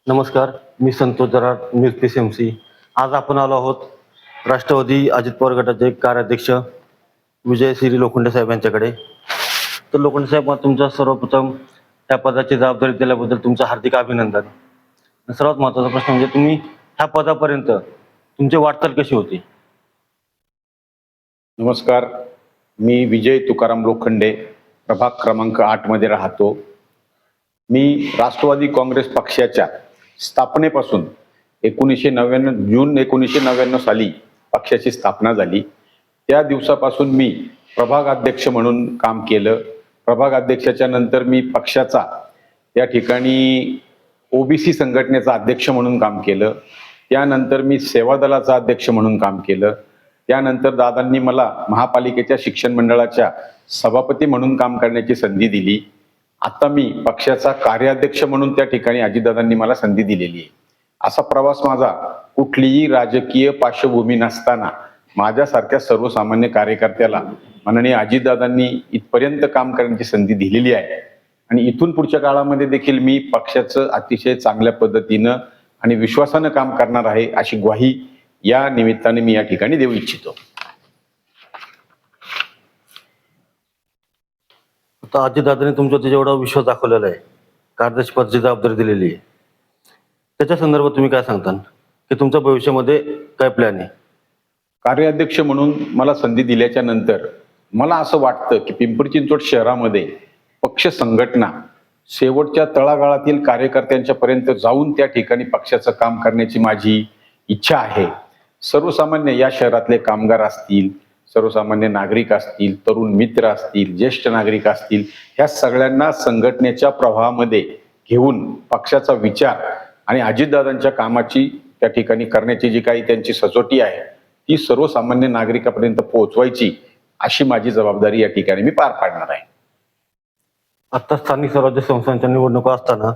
नमस्कार, मी Santosh जराड, news PCMC. आज आपण आलो आहोत राष्ट्रवादी अजित पवार गटाचे कार्याध्यक्ष विजयश्री लोखंडे साहेब यांच्याकडे. तर लोखंडे साहेब, तुमचा सर्वप्रथम त्या पदाची जबाबदारी दिल्याबद्दल तुमचं हार्दिक अभिनंदन. सर्वात महत्त्वाचा प्रश्न म्हणजे तुम्ही ह्या पदापर्यंत तुमची वाटचाल कशी होती? नमस्कार, मी विजय तुकाराम लोखंडे, प्रभाग क्रमांक 8 मध्ये राहतो. मी राष्ट्रवादी काँग्रेस पक्षाच्या स्थापनेपासून 1999 साली पक्षाची स्थापना झाली. त्या दिवसापासून मी प्रभाग अध्यक्ष म्हणून काम केलं. प्रभाग अध्यक्षाच्या नंतर मी पक्षाचा त्या ठिकाणी OBC संघटनेचा अध्यक्ष म्हणून काम केलं. त्यानंतर मी सेवा दलाचा अध्यक्ष म्हणून काम केलं. त्यानंतर दादांनी मला महापालिकेच्या शिक्षण मंडळाच्या सभापती म्हणून काम करण्याची संधी दिली. आता मी पक्षाचा कार्याध्यक्ष म्हणून त्या ठिकाणी अजितदादांनी मला संधी दिलेली आहे. असा प्रवास माझा कुठलीही राजकीय पार्श्वभूमी नसताना माझ्यासारख्या सर्वसामान्य कार्यकर्त्याला माननीय अजितदादांनी इथपर्यंत काम करण्याची संधी दिलेली आहे. आणि इथून पुढच्या काळामध्ये देखील मी पक्षाचं अतिशय चांगल्या पद्धतीनं आणि विश्वासानं काम करणार आहे, अशी ग्वाही या निमित्ताने मी या ठिकाणी देऊ इच्छितो. आता अजितदादांनी तुमच्यावरती जेवढा विश्वास दाखवलेला आहे, कार्याध्यक्ष पदाची जबाबदारी दिलेली आहे, त्याच्या संदर्भात तुम्ही काय सांगता की तुमच्या भविष्यामध्ये काय प्लॅन आहे? कार्याध्यक्ष म्हणून मला संधी दिल्याच्या नंतर मला असं वाटतं की पिंपरी चिंचवड शहरामध्ये पक्ष संघटना शेवटच्या तळागाळातील कार्यकर्त्यांच्या पर्यंत जाऊन त्या ठिकाणी पक्षाचं काम करण्याची माझी इच्छा आहे. सर्वसामान्य या शहरातले कामगार असतील, सर्वसामान्य नागरिक असतील, तरुण मित्र असतील, ज्येष्ठ नागरिक असतील, ह्या सगळ्यांना संघटनेच्या प्रवाहामध्ये घेऊन पक्षाचा विचार आणि अजितदादांच्या कामाची त्या ठिकाणी करण्याची जी काही त्यांची सचोटी आहे ती सर्वसामान्य नागरिकापर्यंत पोहोचवायची, अशी माझी जबाबदारी या ठिकाणी मी पार पाडणार आहे. आता स्थानिक स्वराज्य संस्थांच्या निवडणुका असताना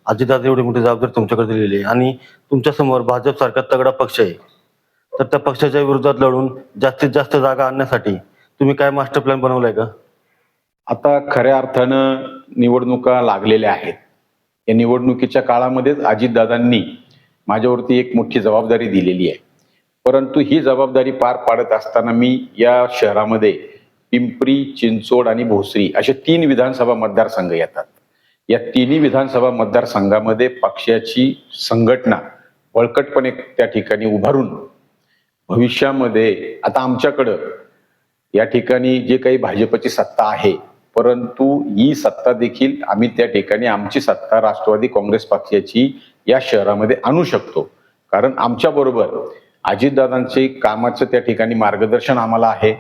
अजितदादा एवढी मोठी जबाबदारी तुमच्याकडे दिलेली आहे आणि तुमच्या समोर भाजप सारखा तगडा पक्ष आहे. तर त्या पक्षाच्या विरोधात लढून जास्तीत जास्त जागा आणण्यासाठी तुम्ही काय मास्टर प्लॅन बनवलाय का? आता खऱ्या अर्थानं निवडणुका लागलेल्या आहेत. या निवडणुकीच्या काळामध्येच अजितदादांनी माझ्यावरती एक मोठी जबाबदारी दिलेली आहे. परंतु ही जबाबदारी पार पाडत असताना मी या शहरामध्ये पिंपरी, चिंचवड आणि भोसरी असे 3 विधानसभा मतदारसंघ येतात. या 3 विधानसभा मतदारसंघामध्ये पक्षाची संघटना बळकटपणे त्या ठिकाणी उभारून भविष्यामध्ये आता आमच्याकडं या ठिकाणी जे काही भाजपची सत्ता आहे, परंतु ही सत्ता देखील आम्ही त्या ठिकाणी आमची सत्ता राष्ट्रवादी काँग्रेस पक्षाची या शहरामध्ये आणू शकतो. कारण आमच्याबरोबर अजितदादांचे कामाचं त्या ठिकाणी मार्गदर्शन आम्हाला आहे.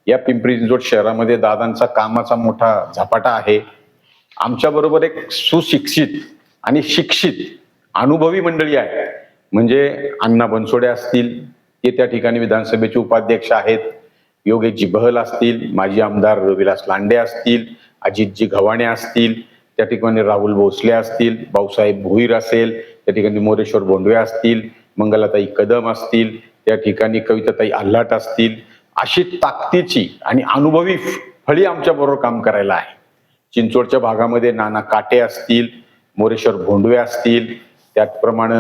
या पिंपरी चिंचवड शहरामध्ये दादांचा कामाचा मोठा झपाटा आहे. आमच्याबरोबर एक सुशिक्षित आणि शिक्षित अनुभवी मंडळी आहे. म्हणजे अण्णा बनसोडे असतील, ते त्या ठिकाणी विधानसभेचे उपाध्यक्ष आहेत. योगेशजी बहल असतील, माजी आमदार विलास लांडे असतील, अजितजी गव्हाणे असतील, त्या ठिकाणी राहुल भोसले असतील, भाऊसाहेब भोईर असेल, त्या ठिकाणी मोरेश्वर बोंडवे असतील, मंगलाताई कदम असतील, त्या ठिकाणी कविताताई आल्हाट असतील. अशी ताकदीची आणि अनुभवी फळी आमच्या बरोबर काम करायला आहे. चिंचवडच्या भागामध्ये नाना काटे असतील, मोरेश्वर भोंडवे असतील, त्याचप्रमाणे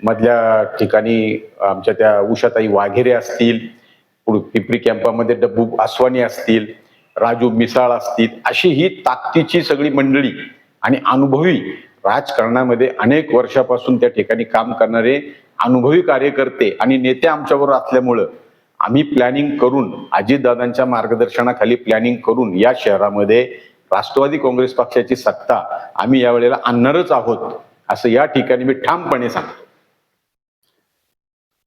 मधल्या ठिकाणी आमच्या त्या उषाताई वाघेरे असतील, पिंपरी कॅम्पामध्ये डब्बू आसवानी असतील, राजू मिसाळ असतील. अशी ही ताकदीची सगळी मंडळी आणि अनुभवी राजकारणामध्ये अनेक वर्षापासून त्या ठिकाणी काम करणारे अनुभवी कार्यकर्ते आणि नेते आमच्याबरोबर असल्यामुळं आम्ही प्लॅनिंग करून, अजितदादांच्या मार्गदर्शनाखाली प्लॅनिंग करून या शहरामध्ये राष्ट्रवादी काँग्रेस पक्षाची सत्ता आम्ही यावेळेला आणणारच आहोत, असं या ठिकाणी मी ठामपणे सांगतो.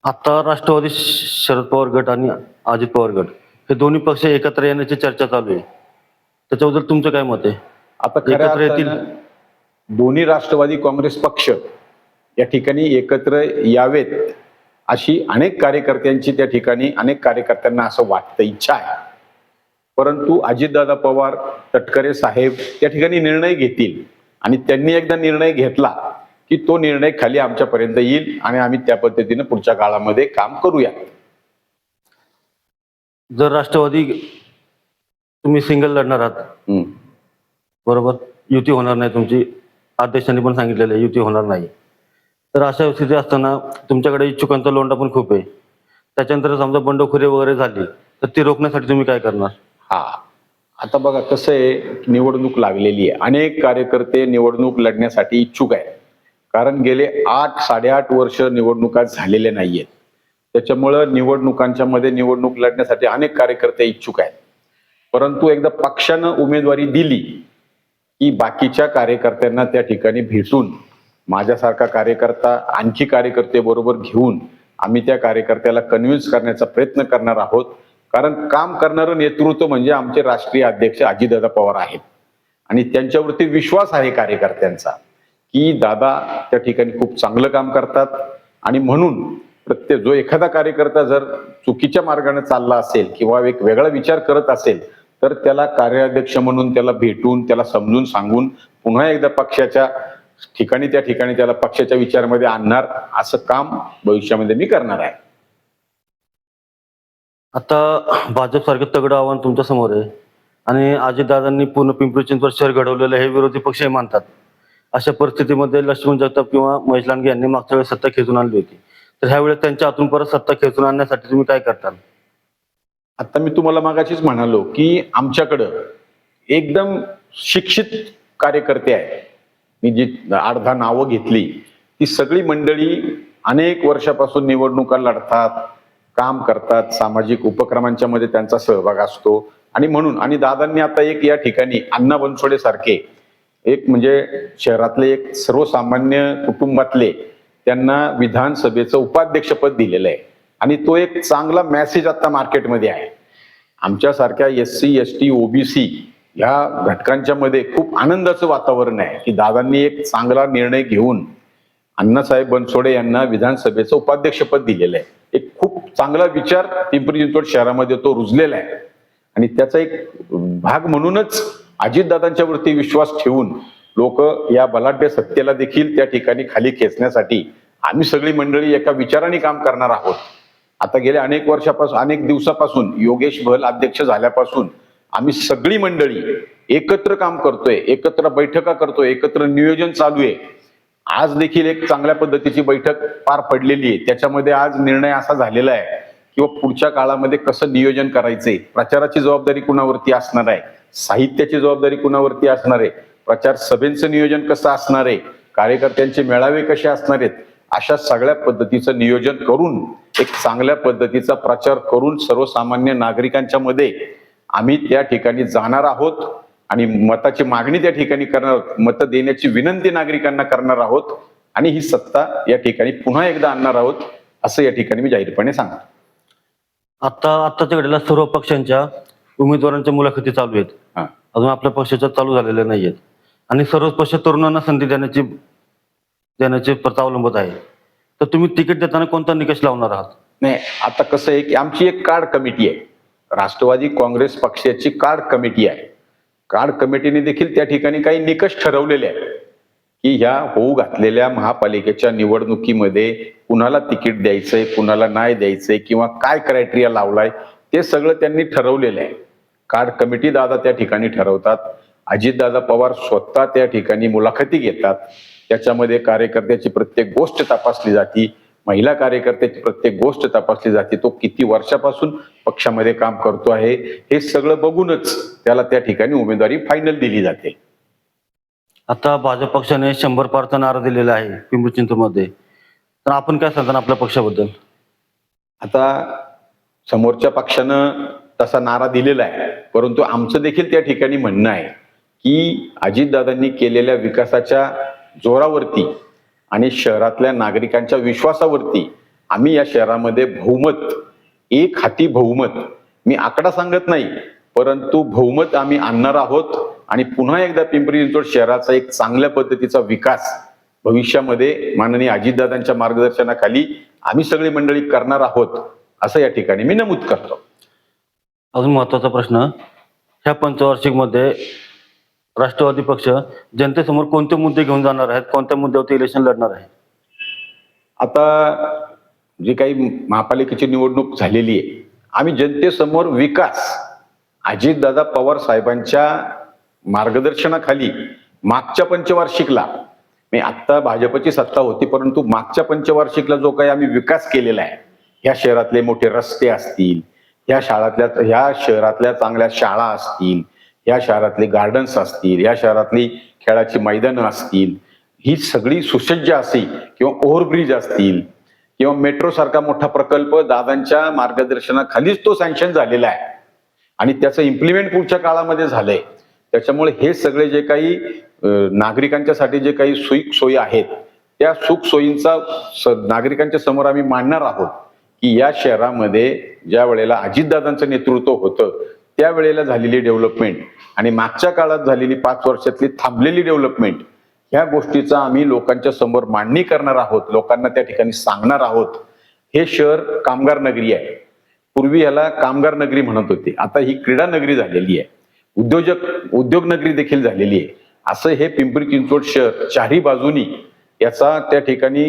आता राष्ट्रवादी शरद पवार गट आणि अजित पवार गट हे दोन्ही पक्ष एकत्र येण्याची चर्चा चालू आहे. त्याच्याबद्दल तुमचं काय मत आहे? आता खऱ्या एकत्र येतील? अर्थानं दोन्ही राष्ट्रवादी काँग्रेस पक्ष या ठिकाणी एकत्र यावेत अशी अनेक कार्यकर्त्यांची त्या ठिकाणी अनेक कार्यकर्त्यांना असं वाटतं, इच्छा आहे. परंतु अजितदादा पवार तटकरे साहेब त्या ठिकाणी निर्णय घेतील आणि त्यांनी एकदा निर्णय घेतला की तो निर्णय खाली आमच्यापर्यंत येईल आणि आम्ही त्या पद्धतीने पुढच्या काळामध्ये काम करूया. जर राष्ट्रवादी तुम्ही सिंगल लढणार आहात, बरोबर, युती होणार नाही तुमची, अध्यक्षांनी पण सांगितलेलं आहे युती होणार नाही. तर अशा स्थिती असताना तुमच्याकडे इच्छुकांचा लोंढा पण खूप आहे. त्याच्यानंतर समजा बंडखोरी वगैरे झाली तर ती रोखण्यासाठी तुम्ही काय करणार? हा, आता बघा कसं आहे, निवडणूक लागलेली आहे. अनेक कार्यकर्ते निवडणूक लढण्यासाठी इच्छुक आहेत. कारण गेले 8-8.5 वर्ष निवडणुका झालेल्या नाहीयेत. त्याच्यामुळं निवडणुकांच्या मध्ये निवडणूक लढण्यासाठी अनेक कार्यकर्ते इच्छुक आहेत. परंतु एकदा पक्षानं उमेदवारी दिली की बाकीच्या कार्यकर्त्यांना त्या ठिकाणी भेटून, माझ्यासारखा कार्यकर्ता आणखी कार्यकर्ते बरोबर घेऊन आम्ही त्या कार्यकर्त्याला कन्व्हिन्स करण्याचा प्रयत्न करणार आहोत. कारण काम करणारं नेतृत्व म्हणजे आमचे राष्ट्रीय अध्यक्ष अजितदादा पवार आहेत आणि त्यांच्यावरती विश्वास आहे कार्यकर्त्यांचा की दादा त्या ठिकाणी खूप चांगलं काम करतात. आणि म्हणून प्रत्येक जो एखादा कार्यकर्ता जर चुकीच्या मार्गाने चालला असेल किंवा एक वेगळा विचार करत असेल तर त्याला कार्याध्यक्ष म्हणून त्याला भेटून त्याला समजून सांगून पुन्हा एकदा पक्षाच्या ठिकाणी त्या ठिकाणी त्याला पक्षाच्या विचारामध्ये आणणार, असं काम भविष्यामध्ये मी करणार आहे. आता भाजप सारखं तगडं आव्हान तुमच्या समोर आहे आणि अजितदादांनी पूर्ण पिंपरी चिंचवड शहर घडवलेलं हे विरोधी पक्षही मानतात. अशा परिस्थितीमध्ये लक्ष्मण जगताप किंवा महेश लांडगे यांनी मागच्या वेळेस सत्ता खेचून आणली होती. तर ह्या वेळेस त्यांच्या हातून परत सत्ता खेचून आणण्यासाठी तुम्ही काय करताल? आता मी तुम्हाला मागाशीच म्हणालो की आमच्याकडं एकदम शिक्षित कार्यकर्ते आहेत. मी जी 8-10 नावं घेतली ती सगळी मंडळी अनेक वर्षापासून निवडणुका लढतात, काम करतात, सामाजिक उपक्रमांच्या मध्ये त्यांचा सहभाग असतो. आणि म्हणून आणि दादांनी आता एक या ठिकाणी अण्णा बनसोडे सारखे एक म्हणजे शहरातले एक सर्वसामान्य कुटुंबातले त्यांना विधानसभेचं उपाध्यक्षपद दिलेलं आहे. आणि तो एक चांगला मेसेज आता मार्केटमध्ये आहे. आमच्यासारख्या SC, ST, OBC या घटकांच्या मध्ये खूप आनंदाचं वातावरण आहे की दादांनी एक चांगला निर्णय घेऊन अण्णासाहेब बनसोडे यांना विधानसभेचं उपाध्यक्षपद दिलेलं आहे. एक खूप चांगला विचार पिंपरी चिंचवड शहरामध्ये तो रुजलेला आहे. आणि त्याचा एक भाग म्हणूनच अजितदादांच्या वरती विश्वास ठेवून लोक या बलाढ्य सत्तेला देखील त्या ठिकाणी खाली खेचण्यासाठी आम्ही सगळी मंडळी एका विचाराने काम करणार आहोत. आता गेल्या अनेक वर्षापासून अनेक दिवसापासून योगेश भल अध्यक्ष झाल्यापासून आम्ही सगळी मंडळी एकत्र काम करतोय, एकत्र बैठका करतोय, एकत्र नियोजन चालू आहे. आज देखील एक चांगल्या पद्धतीची बैठक पार पडलेली आहे. त्याच्यामध्ये आज निर्णय असा झालेला आहे किंवा पुढच्या काळामध्ये कसं नियोजन करायचंय, प्रचाराची जबाबदारी कुणावरती असणार आहे, साहित्याची जबाबदारी कुणावरती असणार आहे, प्रचार सभेचं नियोजन कसं असणार आहे, कार्यकर्त्यांचे मेळावे कसे असणार आहेत, अशा सगळ्या पद्धतीचं नियोजन करून एक चांगल्या पद्धतीचा प्रचार करून सर्वसामान्य नागरिकांच्या मध्ये आम्ही त्या ठिकाणी जाणार आहोत आणि मताची मागणी त्या ठिकाणी करणार आहोत, मत देण्याची विनंती नागरिकांना करणार आहोत आणि ही सत्ता या ठिकाणी पुन्हा एकदा आणणार आहोत, असं या ठिकाणी मी जाहीरपणे सांगतो. आत्ताच्या घडीला सर्व पक्षांच्या उमेदवारांच्या मुलाखती चालू आहेत. अजून आपल्या पक्षाच्या चालू झालेल्या नाही आहेत आणि सर्वच पक्ष तरुणांना संधी देण्याचे प्रथा अवलंबत आहे. तर तुम्ही तिकीट देताना कोणता निकष लावणार आहात? नाही, आता कसं आहे की आमची एक कार्ड कमिटी आहे, राष्ट्रवादी काँग्रेस पक्षाची कार्ड कमिटी आहे. कार्ड कमिटीने देखील त्या ठिकाणी काही निकष ठरवलेले आहेत की ह्या होऊ घातलेल्या महापालिकेच्या निवडणुकीमध्ये कुणाला तिकीट द्यायचंय, कुणाला नाही द्यायचंय किंवा काय क्रायटेरिया लावलाय ते सगळं त्यांनी ठरवलेलं आहे. कार्ड कमिटी दादा त्या ठिकाणी ठरवतात. अजितदादा पवार स्वतः त्या ठिकाणी मुलाखती घेतात. त्याच्यामध्ये कार्यकर्त्याची प्रत्येक गोष्ट तपासली जाते, महिला कार्यकर्त्याची प्रत्येक गोष्ट तपासली जाते, तो किती वर्षापासून पक्षामध्ये काम करतो आहे हे सगळं बघूनच त्याला त्या ठिकाणी उमेदवारी फायनल दिली जाते. आता भाजप पक्षाने 100 पारचा नारा दिलेला आहे पिंपरी चिंचवडमध्ये, तर आपण काय सांगता आपल्या पक्षाबद्दल? आता समोरच्या पक्षानं तसा नारा दिलेला आहे, परंतु आमचं देखील त्या ठिकाणी म्हणणं आहे की अजितदादांनी केलेल्या विकासाच्या जोरावरती आणि शहरातल्या नागरिकांच्या विश्वासावरती आम्ही या शहरामध्ये बहुमत, एक हाती बहुमत, मी आकडा सांगत नाही परंतु बहुमत आम्ही आणणार आहोत आणि पुन्हा एकदा पिंपरी चिंचवड शहराचा एक चांगल्या पद्धतीचा विकास भविष्यामध्ये माननीय अजितदादांच्या मार्गदर्शनाखाली आम्ही सगळी मंडळी करणार आहोत, असं या ठिकाणी मी नमूद करतो. अजून महत्वाचा प्रश्न, ह्या पंचवार्षिक मध्ये राष्ट्रवादी पक्ष जनतेसमोर कोणते मुद्दे घेऊन जाणार आहेत, कोणत्या मुद्द्यावरती इलेक्शन लढणार आहे? आता जी काही महापालिकेची निवडणूक झालेली आहे, आम्ही जनतेसमोर विकास अजितदादा पवार साहेबांच्या मार्गदर्शनाखाली मागच्या पंचवार्षिकला मी आत्ता भाजपची सत्ता होती, परंतु मागच्या पंचवार्षिकला जो काही आम्ही विकास केलेला आहे, ह्या शहरातले मोठे रस्ते असतील, ह्या शहरातल्या चांगल्या शाळा असतील, ह्या शहरातले गार्डन्स असतील, ह्या शहरातली खेळाची मैदानं असतील, ही सगळी सुसज्ज असेल किंवा ओव्हरब्रिज असतील किंवा मेट्रो सारखा मोठा प्रकल्प दादांच्या मार्गदर्शनाखालीच तो सँक्शन झालेला आहे आणि त्याचं इम्प्लिमेंट पुढच्या काळामध्ये झालंय. त्याच्यामुळे हे सगळे जे काही नागरिकांच्यासाठी जे काही सोयी आहेत, त्या सुख सोयींचा नागरिकांच्या समोर आम्ही मांडणार आहोत की या शहरामध्ये ज्या वेळेला अजितदादांचं नेतृत्व होतं त्यावेळेला झालेली डेव्हलपमेंट आणि मागच्या काळात झालेली 5 वर्षातली थांबलेली डेव्हलपमेंट, ह्या गोष्टीचा आम्ही लोकांच्या समोर मांडणी करणार आहोत, लोकांना त्या ठिकाणी सांगणार आहोत. हे शहर कामगार नगरी आहे. पूर्वी याला कामगार नगरी म्हणत होते, आता ही क्रीडा नगरी झालेली आहे, उद्योग नगरी देखील झालेली आहे. असं हे पिंपरी चिंचवड शहर चारही बाजूनी याचा त्या ठिकाणी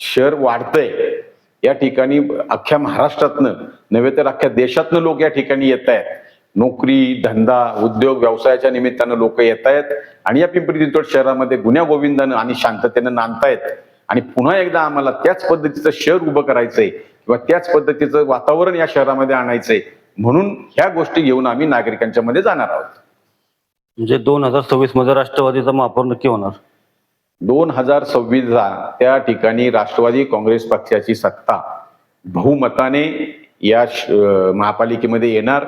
शहर वाढतंय. या ठिकाणी अख्ख्या महाराष्ट्रातनं नव्हे तर अख्ख्या देशातनं लोक या ठिकाणी येत आहेत. नोकरी, धंदा, उद्योग, व्यवसायाच्या निमित्तानं लोक येत आहेत आणि या पिंपरी चिंचवड शहरामध्ये गुण्या गोविंदानं आणि शांततेनं नांदतायत. आणि पुन्हा एकदा आम्हाला त्याच पद्धतीचं शहर उभं करायचंय किंवा त्याच पद्धतीचं वातावरण या शहरामध्ये आणायचंय, म्हणून ह्या गोष्टी घेऊन आम्ही नागरिकांच्या मध्ये जाणार आहोत. म्हणजे 2026 मध्ये राष्ट्रवादीचा महापौर नक्की होणार. 2026ला त्या ठिकाणी राष्ट्रवादी काँग्रेस पक्षाची सत्ता बहुमताने या महापालिकेमध्ये येणार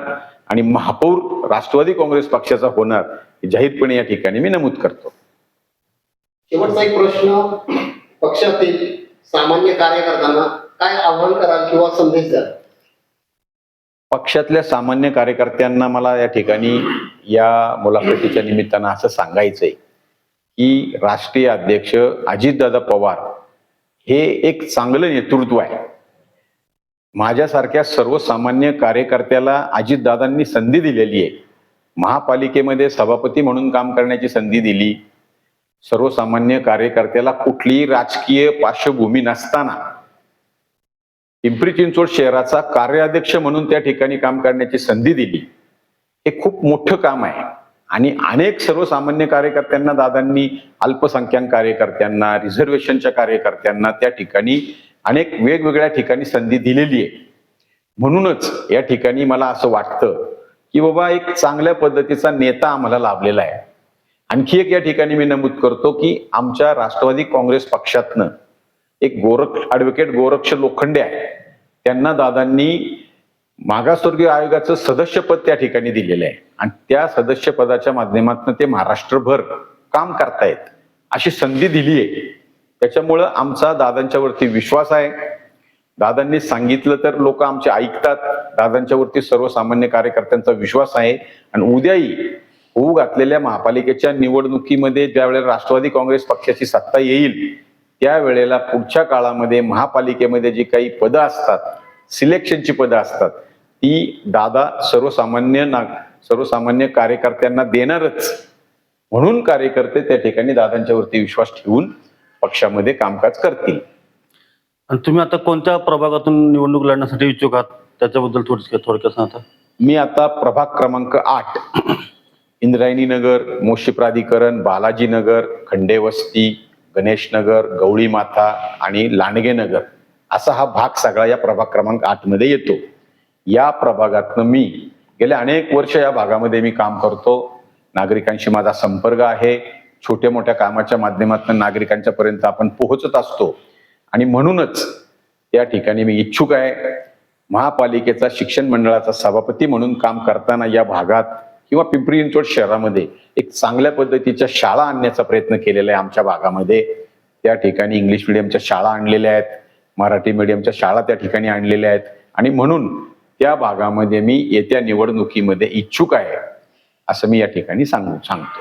आणि महापौर राष्ट्रवादी काँग्रेस पक्षाचा होणार, जाहीरपणे या ठिकाणी मी नमूद करतो. शेवटचा एक प्रश्न, पक्षातील सामान्य कार्यकर्त्यांना काय आव्हान कराल किंवा संदेश द्याल? पक्षातल्या सामान्य कार्यकर्त्यांना मला या ठिकाणी या मुलाखतीच्या निमित्तानं असं सांगायचंय की राष्ट्रीय अध्यक्ष अजितदादा पवार हे एक चांगलं नेतृत्व आहे. माझ्यासारख्या सर्वसामान्य कार्यकर्त्याला अजितदादांनी संधी दिलेली आहे. महापालिकेमध्ये सभापती म्हणून काम करण्याची संधी दिली. सर्वसामान्य कार्यकर्त्याला कुठलीही राजकीय पार्श्वभूमी नसताना पिंपरी चिंचवड शहराचा कार्याध्यक्ष म्हणून त्या ठिकाणी काम करण्याची संधी दिली. हे खूप मोठं काम आहे आणि अनेक सर्वसामान्य कार्यकर्त्यांना दादांनी, अल्पसंख्याक कार्यकर्त्यांना, रिझर्वेशनच्या कार्यकर्त्यांना त्या ठिकाणी अनेक वेगवेगळ्या ठिकाणी संधी दिलेली आहे. म्हणूनच या ठिकाणी मला असं वाटतं की बाबा एक चांगल्या पद्धतीचा नेता आम्हाला लाभलेला आहे. आणखी एक या ठिकाणी मी नमूद करतो की आमच्या राष्ट्रवादी काँग्रेस पक्षातनं एक ॲडव्होकेट गोरक्ष लोखंडे आहे, त्यांना दादांनी मागासवर्गीय आयोगाचं सदस्यपद त्या ठिकाणी दिलेलं आहे आणि त्या सदस्यपदाच्या माध्यमातून ते महाराष्ट्रभर काम करतायत, अशी संधी दिली आहे. त्याच्यामुळं आमचा दादांच्यावरती विश्वास आहे. दादांनी सांगितलं तर लोक आमचे ऐकतात. दादांच्यावरती सर्वसामान्य कार्यकर्त्यांचा विश्वास आहे आणि उद्याही होऊ घातलेल्या महापालिकेच्या निवडणुकीमध्ये ज्यावेळेला राष्ट्रवादी काँग्रेस पक्षाची सत्ता येईल त्यावेळेला पुढच्या काळामध्ये महापालिकेमध्ये जी काही पदं असतात, सिलेक्शनची पदं असतात, ती दादा सर्वसामान्य कार्यकर्त्यांना देणारच. म्हणून कार्यकर्ते त्या ठिकाणी दादांच्यावरती विश्वास ठेवून पक्षामध्ये कामकाज करतील. आणि तुम्ही आता कोणत्या प्रभागातून निवडणूक लढण्यासाठी इच्छुक आहात त्याच्याबद्दल थोडक्यात सांगता? मी आता प्रभाग क्रमांक 8 इंद्रायणी नगर, मोशी प्राधिकरण, बालाजी नगर, खंडेवस्ती, गणेश नगर, गवळी माथा आणि लांडगे नगर असा हा भाग सगळा या प्रभाग क्रमांक 8 मध्ये येतो. या प्रभागातनं मी गेल्या अनेक वर्ष या भागामध्ये मी काम करतो. नागरिकांशी माझा संपर्क आहे. छोट्या मोठ्या कामाच्या माध्यमातून नागरिकांच्या पर्यंत आपण पोहोचत असतो आणि म्हणूनच या ठिकाणी मी इच्छुक आहे. महापालिकेचा शिक्षण मंडळाचा सभापती म्हणून काम करताना या भागात किंवा पिंपरी चिंचवड शहरामध्ये एक चांगल्या पद्धतीच्या शाळा आणण्याचा प्रयत्न केलेला आहे. आमच्या भागामध्ये त्या ठिकाणी इंग्लिश मिडियमच्या शाळा आणलेल्या आहेत, मराठी मिडियमच्या शाळा त्या ठिकाणी आणलेल्या आहेत आणि म्हणून त्या भागामध्ये मी येत्या निवडणुकीमध्ये इच्छुक आहे असं मी या ठिकाणी सांगतो.